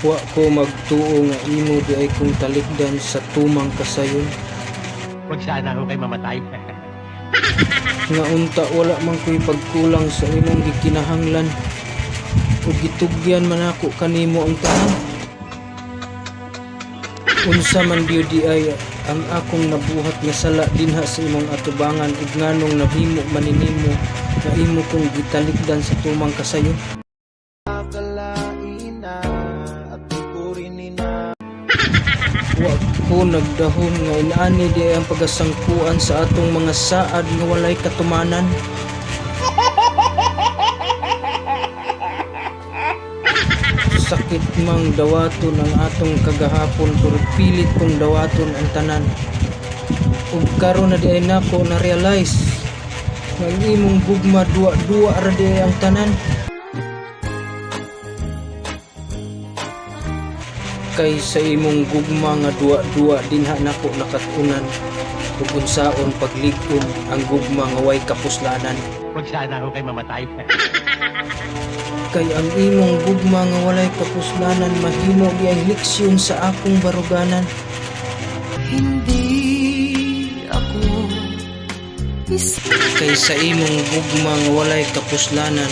Wa ko magtuo nga imo di ay kong talikdan sa tumang kasayon. Huwag sana ako kayo mamatay. Nga unta wala man ko'y pagkulang sa imong gikinahanglan. Ug gitugyan man ako kanimo ang tanan. Unsa man gyud di ay ang akong nabuhat nga sala dinha sa imong atubangan ug nganong nahimo maninimo nga imo kong gitalikdan sa tumang kasayon. Wa ko nagdahom nga inani di ang pagasangkuan sa atong mga saad nga walay katumanan. Sakit mang dawaton ang atong kagahapon pero pilit kong dawaton ang tanan. Ug karon na di ay nako na realize nga ang imong gugma duwa ra di ay ang tanan. Kay sa imong gugma nga duwa dinha nako nakatunan ug unsaon paglig-on ang gugma nga way kapuslanan. Huwag sana ako kayo mamatay. Kay ang imong gugma nga walay kapuslanan mahimo di ang leksyon sa akong baruganan. Hindi ako Kay sa imong gugma nga walay kapuslanan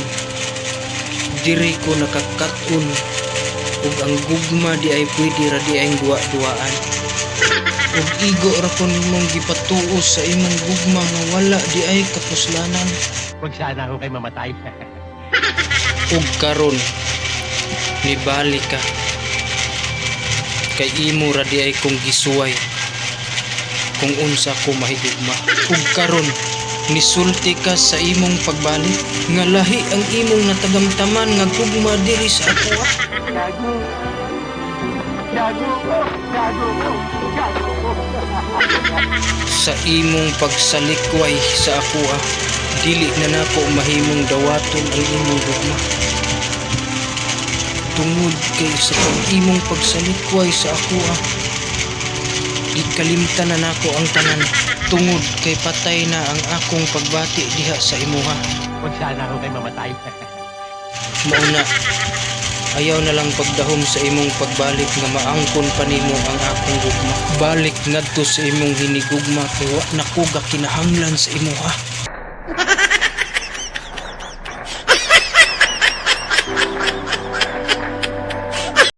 diri ko nakakaton ug ang gugma di ay pwede ra di ay duwa-duwaan. Ug igo ra kon mong gipatuo sa imong gugma nga wala di ay kapuslanan. Huwag sana ako kayo mamatay. Ug karon nibalik ka kay imo ra di ay kong gisuway kung unsa ko mahigugma. Ug karon nisulti ka sa imong pagbalik nga lahi ang imong natagamtaman nga gugma diri sa ako. Gago. Gago. Gago. Gago. Sa imong pagsalikway sa ako dili na nako mahimong dawaton ang imong gugma. Tungod kay sa imong pagsalikway sa ako gikalimtan na nako ang tanan. Tungod kay patay na ang akong pagbati diha sa imuha. Huwag sana ako kayo mamatay. Mauna ayaw na lang pagdahom sa imong pagbalik nga maangkon pa nimo ang akong gugma. Balik ngadto sa imong hinigugma kay wa nako kinahanglan sa imuha.